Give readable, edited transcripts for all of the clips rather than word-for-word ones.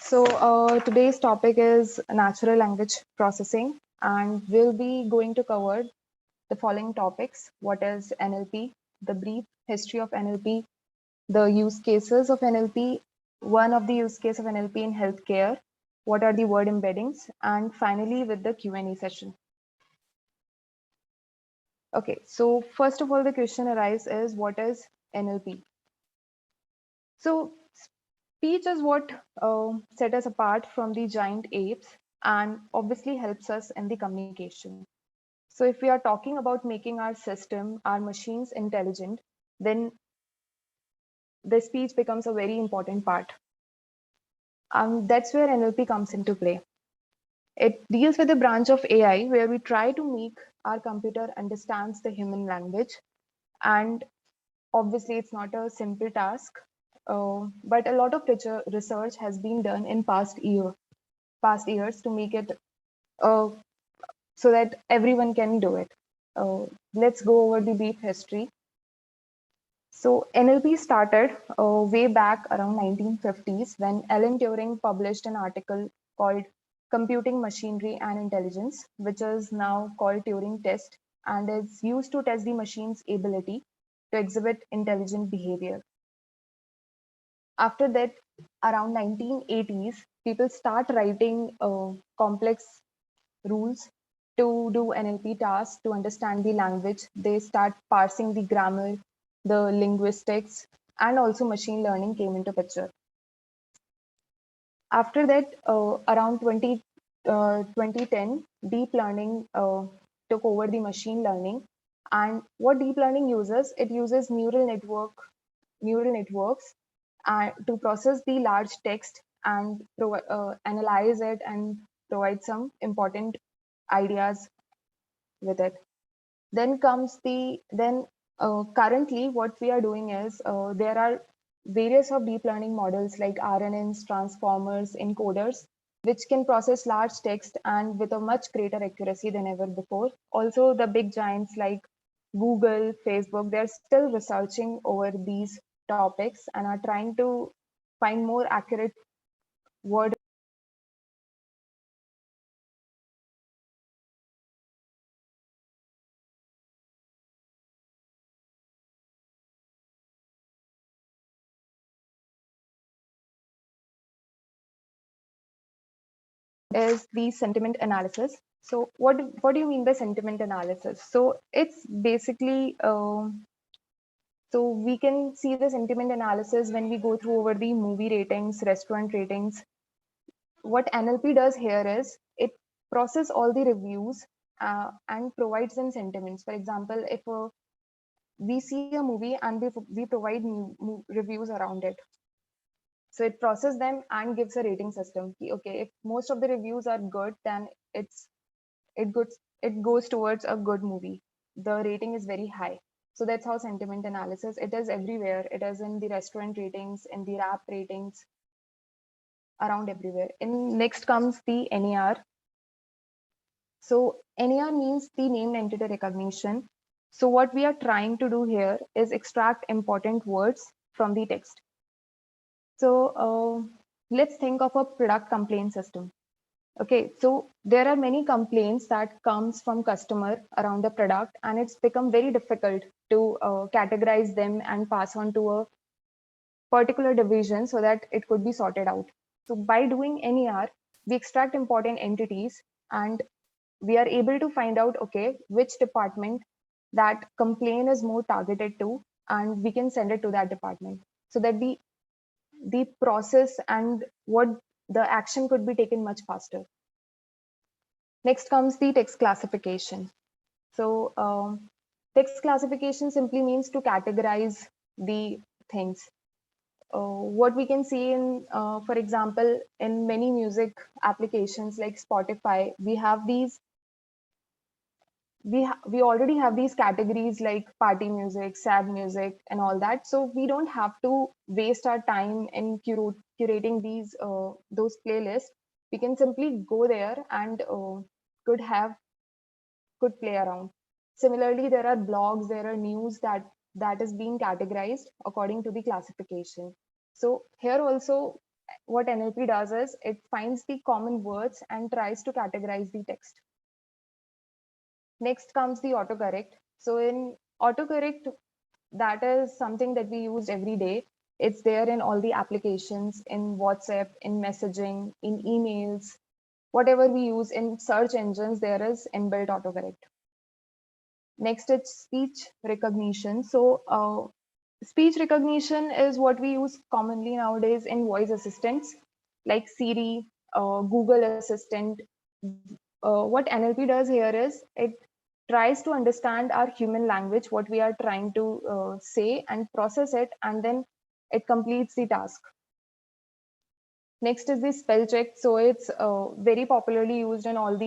Today's topic is natural language processing, and we'll be going to cover the following topics. What is NLP, the brief history of NLP, the use cases of NLP, one of the use case of NLP in healthcare, what are the word embeddings, and finally with the Q&A session. Okay, so first of all, the question arises is what is NLP? So speech is what set us apart from the giant apes and obviously helps us in the communication. So if we are talking about making our system, our machines intelligent, then the speech becomes a very important part. That's where NLP comes into play. It deals with a branch of AI where we try to make our computer understands the human language. And obviously, it's not a simple task, but a lot of research has been done in past years to make it uh, so that everyone can do it. Let's go over the brief history. So NLP started way back around 1950s when Alan Turing published an article called Computing Machinery and Intelligence, which is now called Turing test and is used to test the machine's ability to exhibit intelligent behavior. After that, around 1980s, people start writing complex rules to do NLP tasks to understand the language. They start parsing the grammar, the linguistics, and also machine learning came into picture. After that, around 2010, deep learning took over the machine learning. And what deep learning uses, it uses neural networks to process the large text and analyze it and provide some important ideas with it. Then currently what we are doing is there are various of deep learning models like RNNs, transformers, encoders, which can process large text and with a much greater accuracy than ever before. Also, the big giants like Google, Facebook, they're still researching over these topics and are trying to find more accurate word is the sentiment analysis. So what do you mean by sentiment analysis? So it's basically so we can see the sentiment analysis when we go through over the movie ratings, restaurant ratings. What NLP does here is it process all the reviews and provides them sentiments. For example, if we see a movie and we provide reviews around it, so it processes them and gives a rating system. Okay, if most of the reviews are good, then it goes towards a good movie. The rating is very high. So that's how sentiment analysis, it is everywhere. It is in the restaurant ratings, in the rap ratings, around everywhere. And next comes the NER. So NER means the named entity recognition. So what we are trying to do here is extract important words from the text. So let's think of a product complaint system. Okay, so there are many complaints that comes from customer around the product, and it's become very difficult to categorize them and pass on to a particular division so that it could be sorted out. So by doing NER, we extract important entities and we are able to find out, okay, which department that complaint is more targeted to, and we can send it to that department so that the process and what the action could be taken much faster. Next comes the text classification. So text classification simply means to categorize the things. What we can see in, for example, in many music applications like Spotify, we have these, we already have these categories like party music, sad music, and all that. So we don't have to waste our time in curating these those playlists. We can simply go there and could play around. Similarly, there are blogs, there are news that is being categorized according to the classification. So here also what NLP does is it finds the common words and tries to categorize the text. Next comes the autocorrect. So in autocorrect, that is something that we use every day. It's there in all the applications, in WhatsApp, in messaging, in emails, whatever we use in search engines, there is inbuilt autocorrect. Next, it's speech recognition. So speech recognition is what we use commonly nowadays in voice assistants like Siri, Google Assistant. What NLP does here is it tries to understand our human language, what we are trying to say, and process it, and then it completes the task. Next is the spell check. So it's very popularly used in all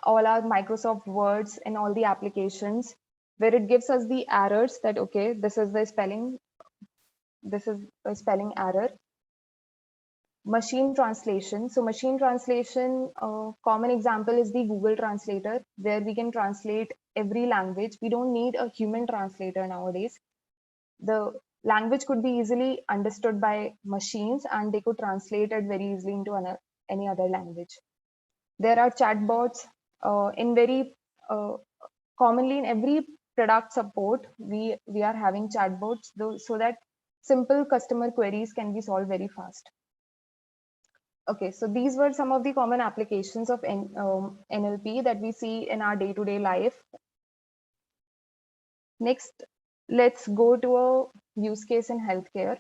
our Microsoft Words and all the applications, where it gives us the errors that, okay, this is a spelling error. Machine translation. So machine translation, common example is the Google Translator, where we can translate every language. We don't need a human translator nowadays. The language could be easily understood by machines and they could translate it very easily into any other language. There are chatbots in very commonly in every product support. We are having chatbots so that simple customer queries can be solved very fast. Okay, so these were some of the common applications of NLP that we see in our day-to-day life. Next, let's go to a use case in healthcare.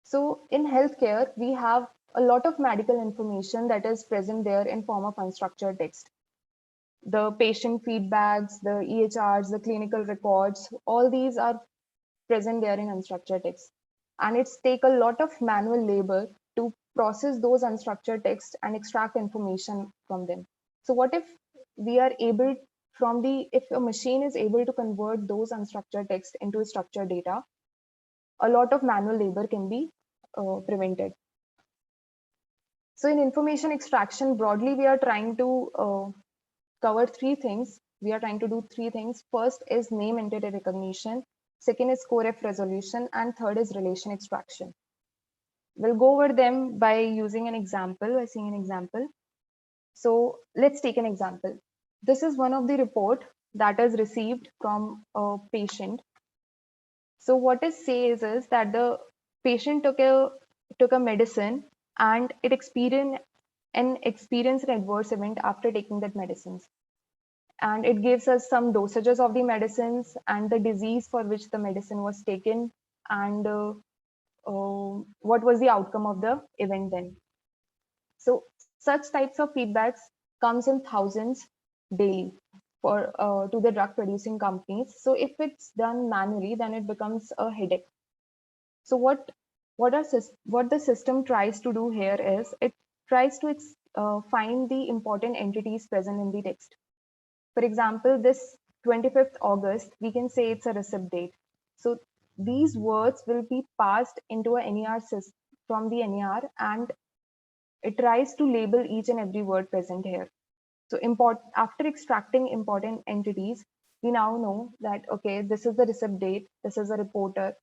So in healthcare, we have a lot of medical information that is present there in form of unstructured text. The patient feedbacks, the EHRs, the clinical records, all these are present there in unstructured text. And it's take a lot of manual labor to process those unstructured text and extract information from them. So what if we are able if a machine is able to convert those unstructured text into structured data, a lot of manual labor can be prevented. So in information extraction, broadly, we are trying to cover three things. We are trying to do three things. First is name entity recognition. Second is CoRef resolution. And third is relation extraction. We'll go over them by using an example, by seeing an example. So let's take an example. This is one of the report that is received from a patient. So what it says is that the patient took a medicine and it experienced an adverse event after taking that medicines. And it gives us some dosages of the medicines and the disease for which the medicine was taken and what was the outcome of the event then. So such types of feedbacks comes in thousands daily for to the drug producing companies. So if it's done manually, then it becomes a headache. So what the system tries to do here is it tries to find the important entities present in the text. For example, this 25th August, we can say it's a receipt date. So these words will be passed into a NER system from the NER, and it tries to label each and every word present here. So after extracting important entities, we now know that, okay, this is the receipt date, this is a reporter,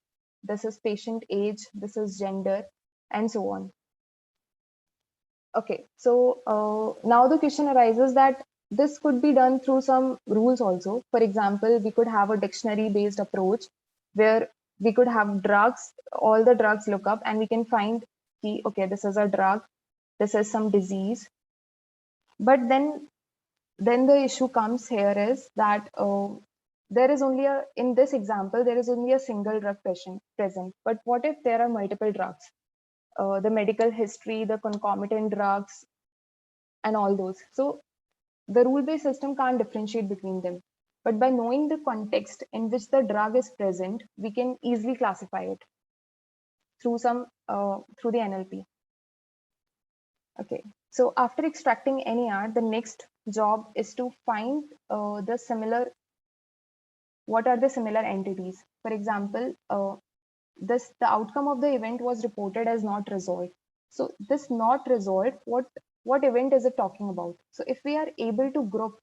this is patient age, this is gender, and so on. Okay, so now the question arises that this could be done through some rules also. For example, we could have a dictionary based approach where we could have drugs, all the drugs look up and we can find, okay, this is a drug, this is some disease. But then the issue comes here is that there is only in this example, there is only a single drug present. But what if there are multiple drugs? The medical history, the concomitant drugs, and all those. So the rule-based system can't differentiate between them. But by knowing the context in which the drug is present, we can easily classify it through through the NLP. Okay, so after extracting NER, the next job is to find what are the similar entities. For example, the outcome of the event was reported as not resolved. So this not resolved, what event is it talking about? So if we are able to group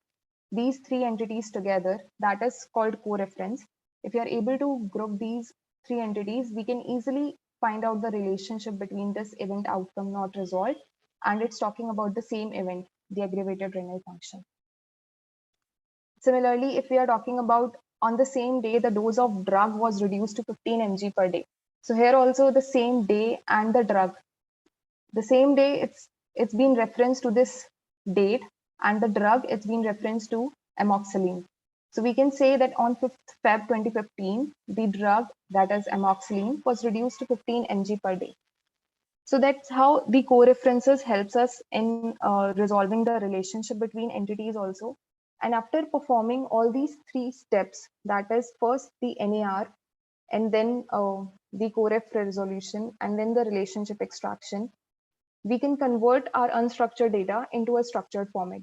these three entities together, that is called co-reference. If you are able to group these three entities, we can easily find out the relationship between this event outcome not resolved, and it's talking about the same event, the aggravated renal function. Similarly, if we are talking about on the same day, the dose of drug was reduced to 15 mg per day. So here also the same day and the drug, the same day it's been referenced to this date, and the drug it's been referenced to amoxicillin. So we can say that on 5th Feb 2015, the drug that is amoxicillin was reduced to 15 mg per day. So that's how the co-references helps us in resolving the relationship between entities also. And after performing all these three steps, that is first the NAR, and then the co-ref resolution, and then the relationship extraction, we can convert our unstructured data into a structured format.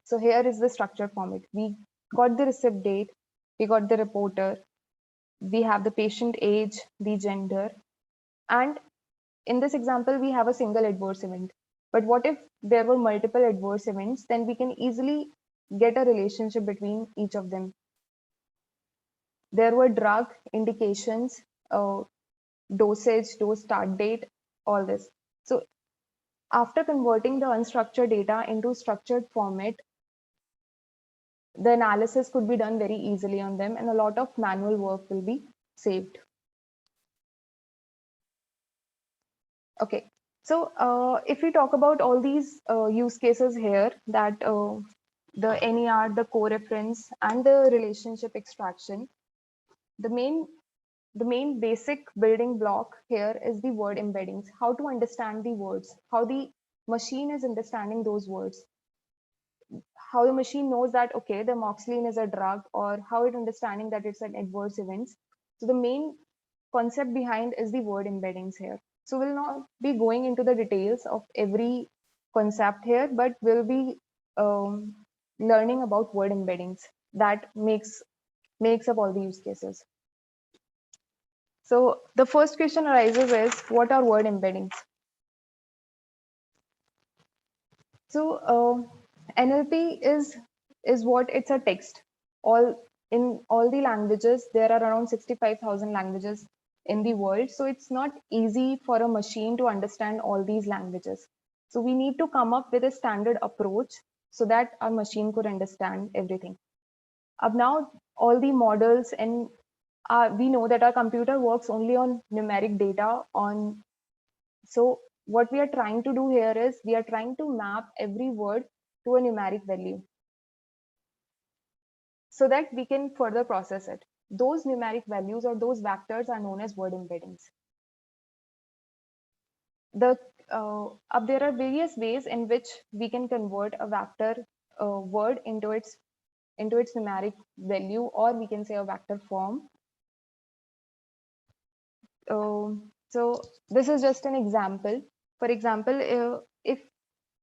So here is the structured format. We got the receipt date, we got the reporter, we have the patient age, the gender, and in this example, we have a single adverse event. But what if there were multiple adverse events? Then we can easily get a relationship between each of them. There were drug indications, dosage, dose start date, all this. So after converting the unstructured data into structured format, the analysis could be done very easily on them, and a lot of manual work will be saved. Okay, so if we talk about all these use cases here, that the NER, the co-reference, and the relationship extraction, the main basic building block here is the word embeddings. How to understand the words, how the machine is understanding those words, how the machine knows that okay, the amoxicillin is a drug, or how it understanding that it's an adverse events. So the main concept behind is the word embeddings here. So we'll not be going into the details of every concept here, but we'll be learning about word embeddings that makes up all the use cases. So the first question arises is, what are word embeddings? So NLP is what it's a text. In all the languages, there are around 65,000 languages in the world. So it's not easy for a machine to understand all these languages. So we need to come up with a standard approach so that our machine could understand everything. Up now, all the models, and we know that our computer works only on numeric data. So what we are trying to do here is we are trying to map every word to a numeric value so that we can further process it. Those numeric values or those vectors are known as word embeddings. There are various ways in which we can convert a vector word into its numeric value, or we can say a vector form. So this is just an example. For example, if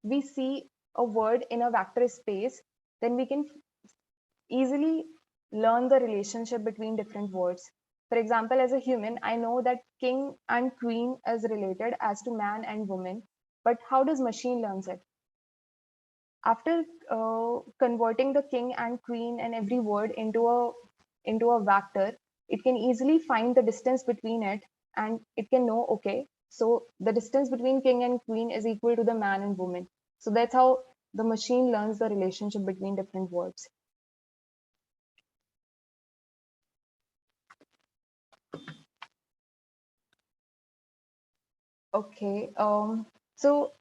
we see a word in a vector space, then we can easily learn the relationship between different words. For example, as a human, I know that king and queen is related as to man and woman, but how does machine learns it? After converting the king and queen and every word into a vector, it can easily find the distance between it, and it can know, okay, so the distance between king and queen is equal to the man and woman. So that's how the machine learns the relationship between different words. Okay, so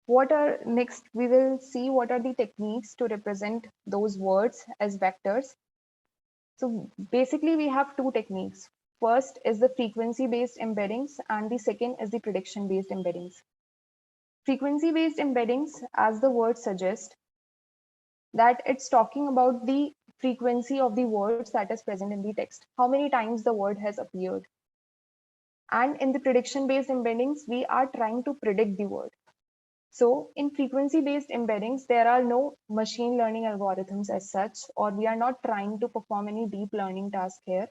what are next? We will see what are the techniques to represent those words as vectors. So basically, we have two techniques. First is the frequency-based embeddings, and the second is the prediction-based embeddings. Frequency-based embeddings, as the word suggests, that it's talking about the frequency of the words that is present in the text, how many times the word has appeared. And in the prediction-based embeddings, we are trying to predict the word. So in frequency-based embeddings, there are no machine learning algorithms as such, or we are not trying to perform any deep learning task here.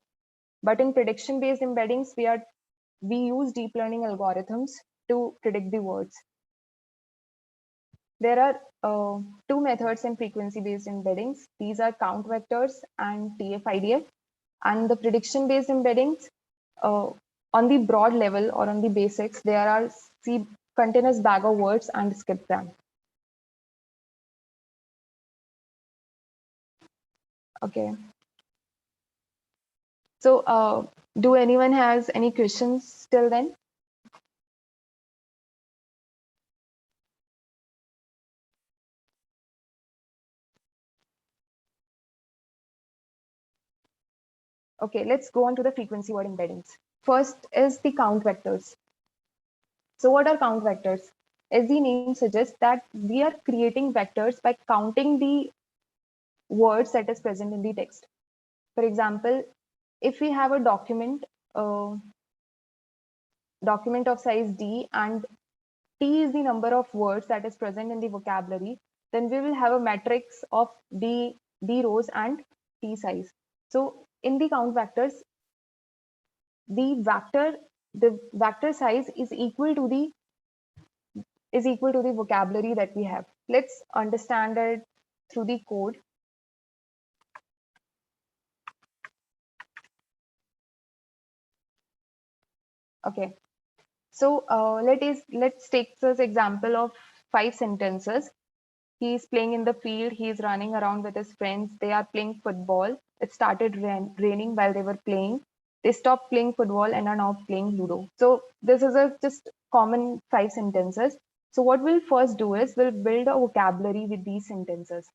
But in prediction-based embeddings, we use deep learning algorithms to predict the words. There are two methods in frequency-based embeddings. These are count vectors and TF-IDF. And the prediction-based embeddings, on the broad level or on the basics, there are C continuous bag of words and skip them. Okay. So do anyone has any questions till then? Okay, let's go on to the frequency word embeddings. First is the count vectors. So what are count vectors? As the name suggests, that we are creating vectors by counting the words that is present in the text. For example, if we have a document of size D and T is the number of words that is present in the vocabulary, then we will have a matrix of D rows and T size. So in the count vectors, the vector size is equal to the vocabulary that we have. Let's understand it through the code. Okay, so let's take this example of 5 sentences. He is playing in the field. He is running around with his friends. They are playing football. It started raining while they were playing. They stopped playing football and are now playing Ludo. So this is a just common 5 sentences. So what we'll first do is we'll build a vocabulary with these sentences.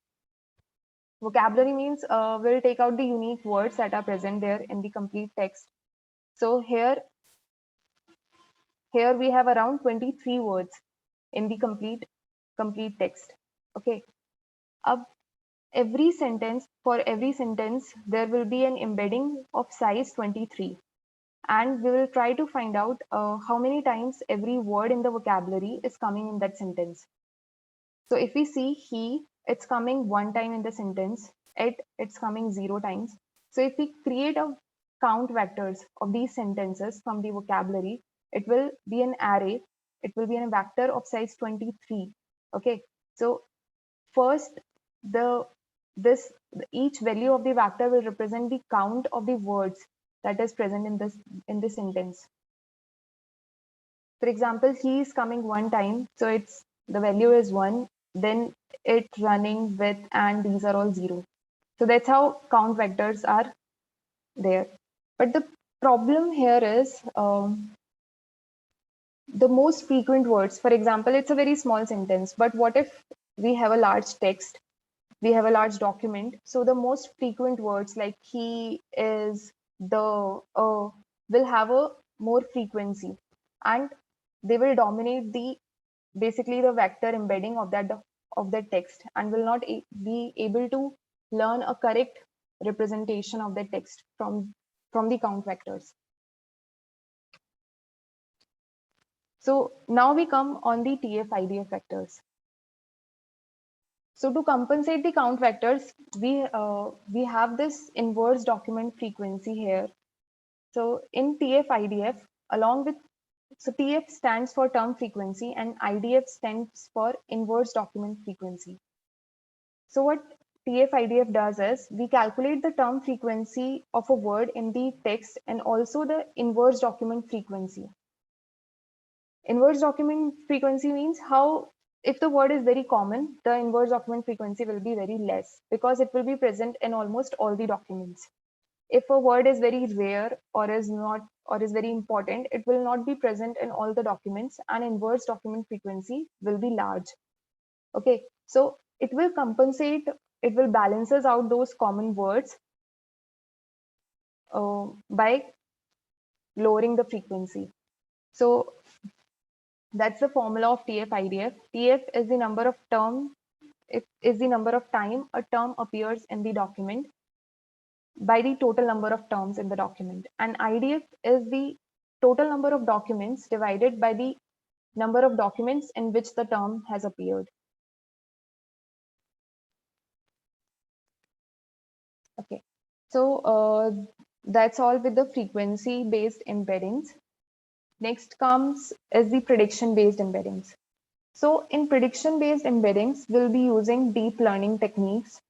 Vocabulary means we'll take out the unique words that are present there in the complete text. So here we have around 23 words in the complete text. Okay. For every sentence, there will be an embedding of size 23. And we will try to find out how many times every word in the vocabulary is coming in that sentence. So if we see he, it's coming 1 time in the sentence. It's coming 0 times. So if we create a count vectors of these sentences from the vocabulary, it will be an array. It will be a vector of size 23. Okay. So first, each value of the vector will represent the count of the words that is present in this sentence. For example, he is coming 1 time, so it's the value is 1, then it running with, and these are all 0. So that's how count vectors are there. But the problem here is the most frequent words. For example, it's a very small sentence, but what if we have a large text, we have a large document? So the most frequent words like he, is, the, will have a more frequency, and they will dominate basically the vector embedding of that text, and will not be able to learn a correct representation of the text from the count vectors. So now we come on the TF-IDF vectors. So to compensate the count vectors, we have this inverse document frequency here. So in TF-IDF, along with, so TF stands for term frequency and IDF stands for inverse document frequency. So what TF-IDF does is we calculate the term frequency of a word in the text and also the inverse document frequency. Inverse document frequency means how, if the word is very common, the inverse document frequency will be very less because it will be present in almost all the documents. If a word is very rare or is very important, it will not be present in all the documents, and inverse document frequency will be large. Okay, so it will compensate, it will balances out those common words by lowering the frequency. So that's the formula of TF-IDF. TF is the number of time a term appears in the document by the total number of terms in the document. And IDF is the total number of documents divided by the number of documents in which the term has appeared. Okay, so that's all with the frequency-based embeddings. Next comes is the prediction-based embeddings. So in prediction-based embeddings, we'll be using deep learning techniques.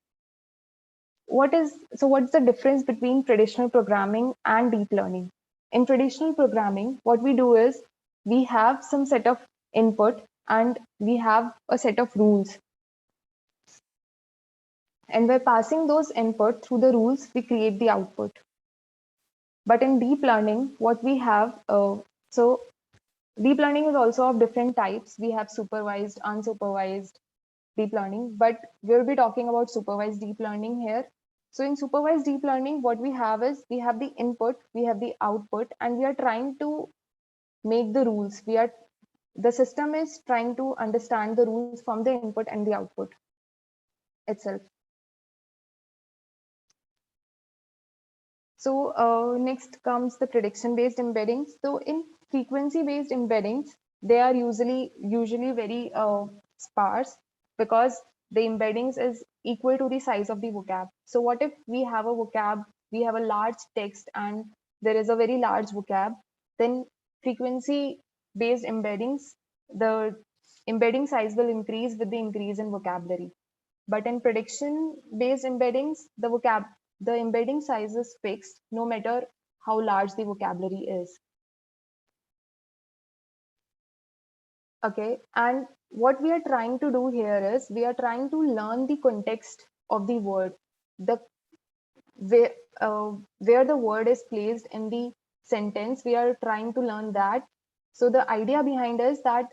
What's the difference between traditional programming and deep learning? in traditional programming, what we do is we have some set of input and we have a set of rules. And by passing those input through the rules, we create the output. But in deep learning, what we have, so deep learning is also of different types. We have supervised, unsupervised deep learning, but we'll be talking about supervised deep learning here. So in supervised deep learning, what we have is we have the input, we have the output, and we are trying to make the rules. The system is trying to understand the rules from the input and the output itself. So next comes the prediction-based embeddings. So in frequency-based embeddings, they are usually very sparse because the embeddings is equal to the size of the vocab. So what if we have a vocab, we have a large text and there is a very large vocab, then frequency-based embeddings, the embedding size will increase with the increase in vocabulary. But in prediction-based embeddings, the embedding size is fixed no matter how large the vocabulary is. Okay, and what we are trying to do here is we are trying to learn the context of the word, the where the word is placed in the sentence. We are trying to learn that. So the idea behind is that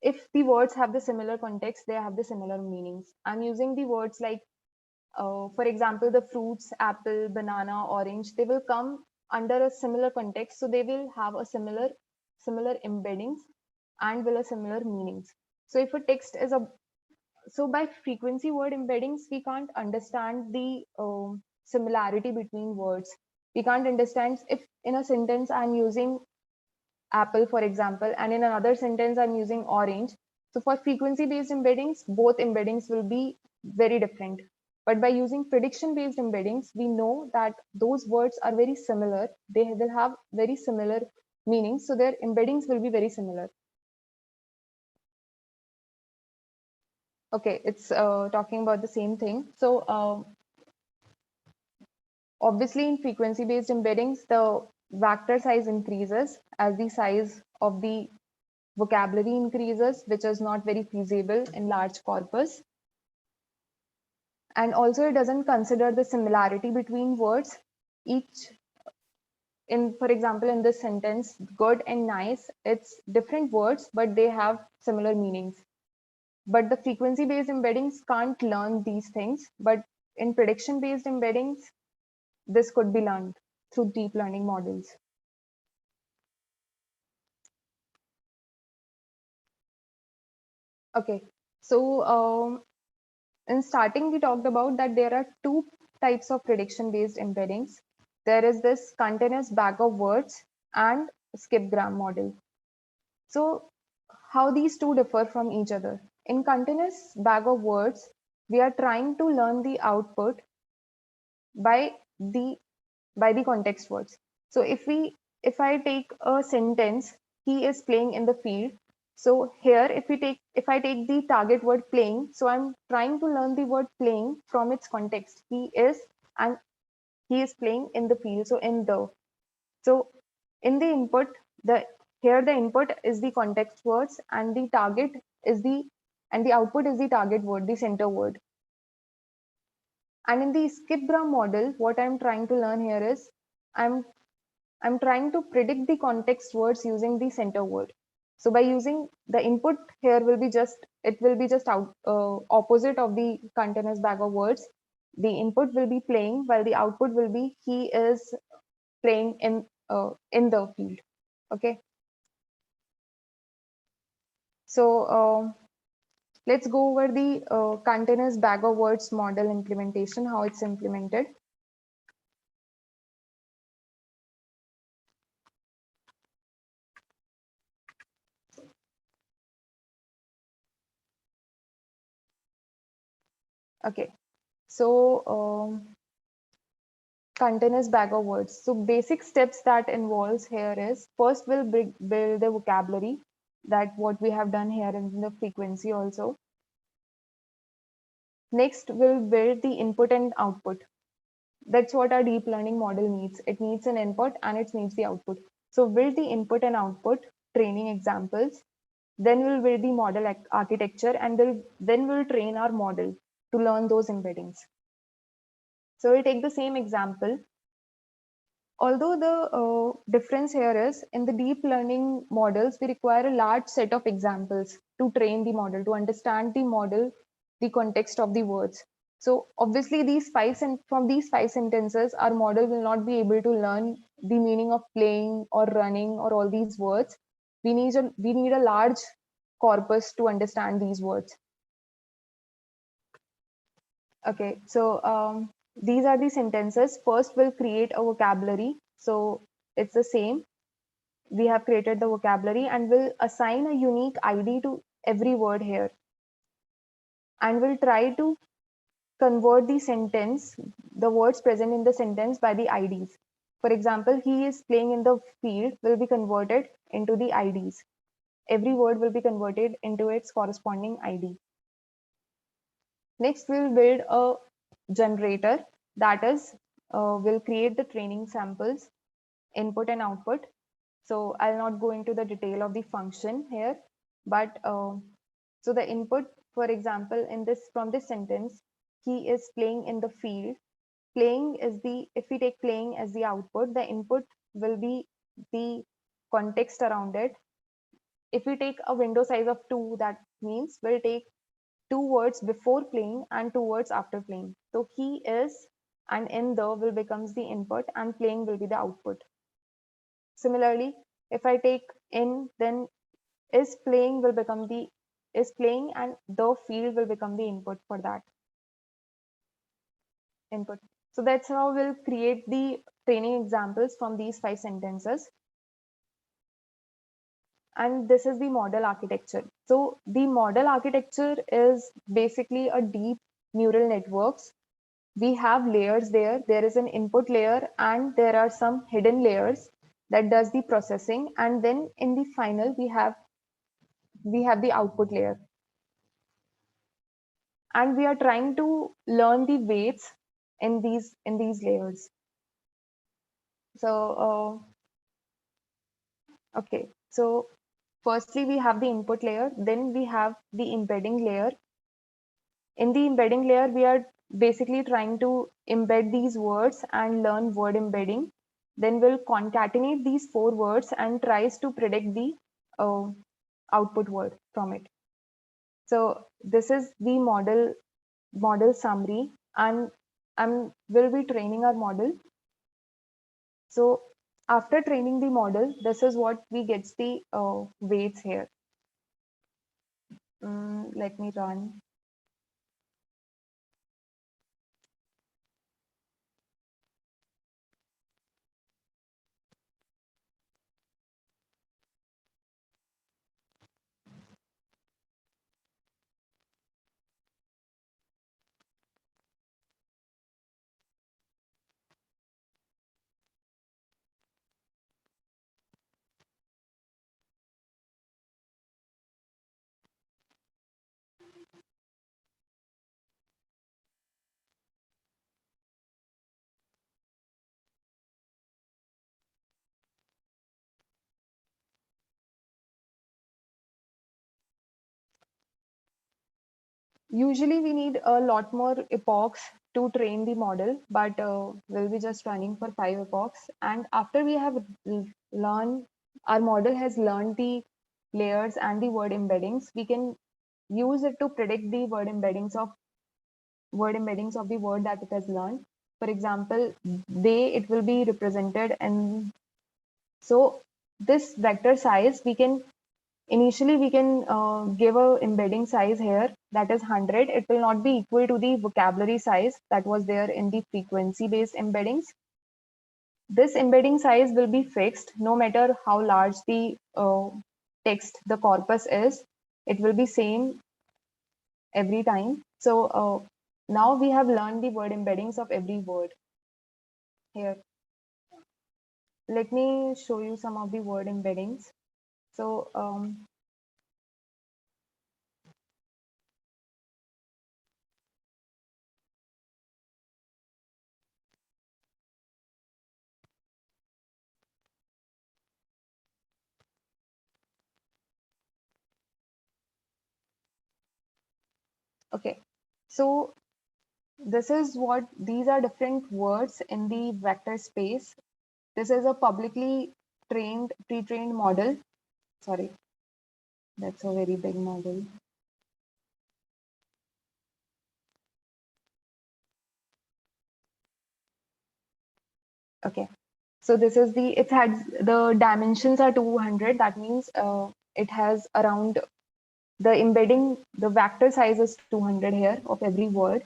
if the words have the similar context, they have the similar meanings. I'm using the words like for example, the fruits, apple, banana, orange, they will come under a similar context. So they will have a similar embeddings and will have similar meanings. So if a text is so by frequency word embeddings, we can't understand the similarity between words. We can't understand if in a sentence I'm using apple, for example, and in another sentence I'm using orange. So for frequency based embeddings, both embeddings will be very different. But by using prediction based embeddings, we know that those words are very similar. They will have very similar meanings. So their embeddings will be very similar. Okay, it's talking about the same thing. So obviously in frequency based embeddings, the vector size increases as the size of the vocabulary increases, which is not very feasible in large corpus. And also it doesn't consider the similarity between words. Each for example, in this sentence, good and nice, it's different words, but they have similar meanings. But the frequency based embeddings can't learn these things. But in prediction based embeddings, this could be learned through deep learning models. Okay, so in starting, we talked about that there are two types of prediction-based embeddings. There is this continuous bag of words and skip-gram model. So how these two differ from each other? In continuous bag of words, we are trying to learn the output by the context words. So if I take a sentence, he is playing in the field. So here, if I take the target word playing, so I'm trying to learn the word playing from its context. And he is playing in the field. So so in the input, here the input is the context words and the target is and the output is the target word, the center word. And in the skip-gram model, what I'm trying to learn here is I'm trying to predict the context words using the center word. So by using the input here it will be just opposite of the continuous bag of words. The input will be playing while the output will be he is playing in the field. Okay. So let's go over the continuous bag of words model implementation, how it's implemented. Okay, so continuous bag of words. So basic steps that involves here is first we'll build the vocabulary, that what we have done here in the frequency also. Next we'll build the input and output. That's what our deep learning model needs. It needs an input and it needs the output. So build the input and output training examples. Then we'll build the model architecture, and then we'll train our model to learn those embeddings. So we'll take the same example. Although the difference here is in the deep learning models, we require a large set of examples to train the model, to understand the model, the context of the words. So obviously from these 5 sentences, our model will not be able to learn the meaning of playing or running or all these words. We need a large corpus to understand these words. Okay, so these are the sentences. First, we'll create a vocabulary. So it's the same. We have created the vocabulary and we'll assign a unique ID to every word here. And we'll try to convert the words present in the sentence by the IDs. For example, he is playing in the field will be converted into the IDs. Every word will be converted into its corresponding ID. Next, we'll build a generator, that is, we'll create the training samples, input and output. So I'll not go into the detail of the function here, but so the input, for example, from this sentence, he is playing in the field. If we take playing as the output, the input will be the context around it. If we take a window size of 2, that means we'll take 2 words before playing and 2 words after playing. So he is and in the will becomes the input and playing will be the output. Similarly, if I take in, then is playing and the field will become the input for that input. So that's how we'll create the training examples from these 5 sentences. And this is the model architecture. So the model architecture is basically a deep neural networks. We have layers there. There is an input layer and there are some hidden layers that does the processing. And then in the final, we have the output layer. And we are trying to learn the weights in these layers. So okay, so firstly we have the input layer, then we have the embedding layer. In the embedding layer, we are basically trying to embed these words and learn word embedding. Then we'll concatenate these 4 words and tries to predict the uh, output word from it. So this is the model summary, and we'll be training our model. So after training the model, this is what we get the weights here. Let me run. Usually we need a lot more epochs to train the model, but we'll be just running for 5 epochs. And after we have learned, our model has learned the layers and the word embeddings, we can use it to predict the word embeddings of the word that it has learned. For example, it will be represented, and so this vector size initially we can give a embedding size here that is 100. It will not be equal to the vocabulary size that was there in the frequency based embeddings. This embedding size will be fixed no matter how large the text, the corpus is. It will be same every time. So now we have learned the word embeddings of every word here. Let me show you some of the word embeddings. So Okay, so this is what these are different words in the vector space. This is a publicly pre-trained model. Sorry, that's a very big model. Okay, so this is the dimensions are 200. That means it has around the vector size is 200 here of every word.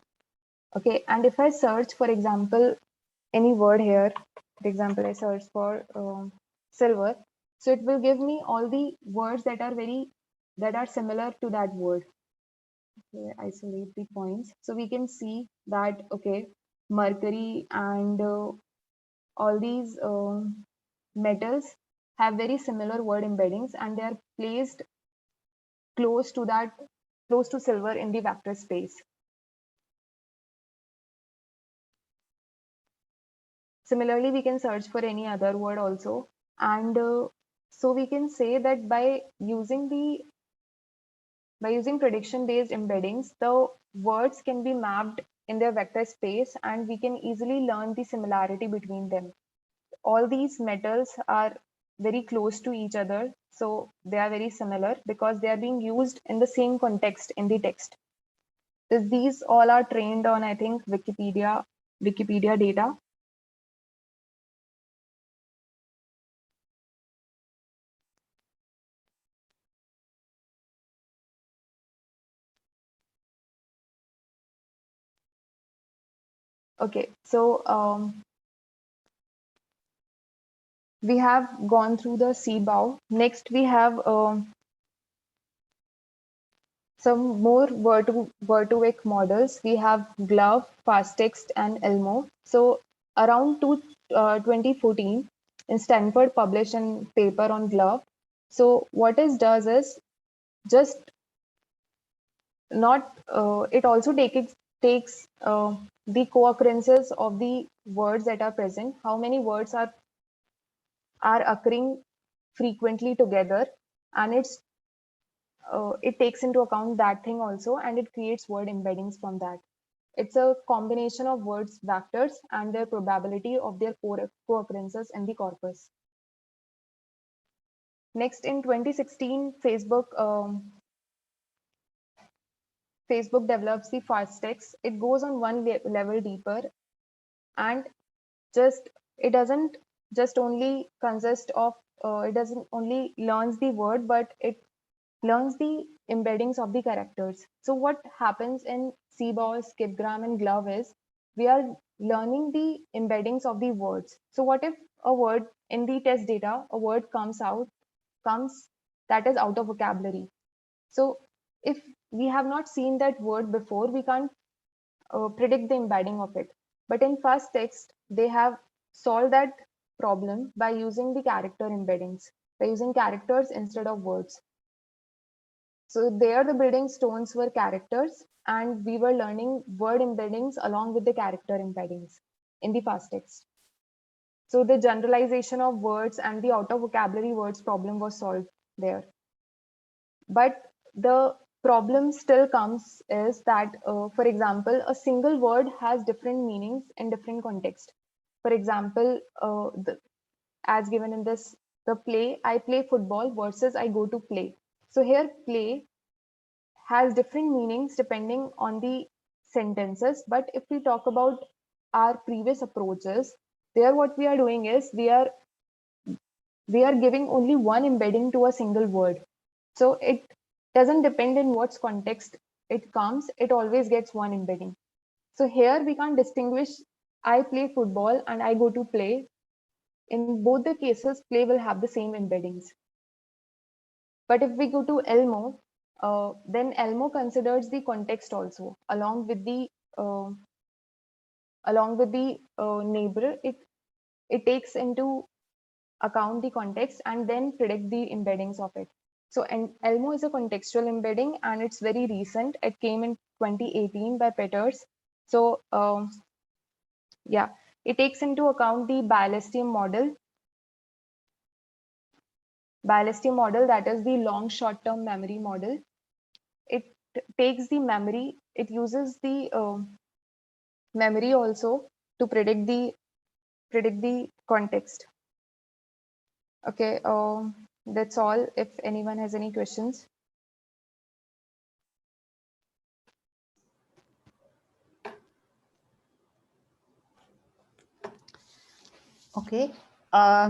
Okay, and if I search, for example, any word here, for example, I search for silver, so it will give me all the words that are similar to that word. Okay, isolate the points, so we can see that okay, mercury and all these metals have very similar word embeddings, and they are placed close to that close to silver in the vector space. Similarly, we can search for any other word also, and so we can say that by using prediction based embeddings, the words can be mapped in their vector space, and we can easily learn the similarity between them. All these metals are very close to each other, so they are very similar because they are being used in the same context in the text. These all are trained on, I think, Wikipedia data. Okay, so we have gone through the CBOW. Next, we have some more Word2Vec models. We have GloVe, FastText, and Elmo. So around 2014, in Stanford published a paper on GloVe. So what it does is just not, it also takes the co-occurrences of the words that are present, how many words are occurring frequently together, and it takes into account that thing also, and it creates word embeddings from that. It's a combination of words vectors and their probability of their co-occurrences in the corpus. Next, in 2016, Facebook develops the FastText. It goes on one level deeper, and just it doesn't just only consist of it doesn't only learns the word, but it learns the embeddings of the characters. So what happens in CBOW, Skipgram, and GloVe is we are learning the embeddings of the words. So what if a word in the test data, a word comes that is out of vocabulary. So if we have not seen that word before, we can't predict the embedding of it. But in FastText, they have solved that problem by using the character embeddings, by using characters instead of words. So there the building stones were characters, and we were learning word embeddings along with the character embeddings in the FastText. So the generalization of words and the out of vocabulary words problem was solved there. But the problem still comes is that, for example, a single word has different meanings in different contexts. For example, as given in the play, I play football versus I go to play. So here, play has different meanings depending on the sentences. But if we talk about our previous approaches, there what we are doing is we are giving only one embedding to a single word. So it doesn't depend in what context it comes, it always gets one embedding. So here we can't distinguish I play football and I go to play. In both the cases, play will have the same embeddings. But if we go to Elmo, then Elmo considers the context also uh, along with the neighbor. It takes into account the context and then predict the embeddings of it. So and Elmo is a contextual embedding, and it's very recent. It came in 2018 by Peters. So yeah, it takes into account the Bialestium model. Bialestium model, that is the long short-term memory model. It takes the memory. It uses the memory also to predict the context. Okay, that's all. If anyone has any questions. Okay.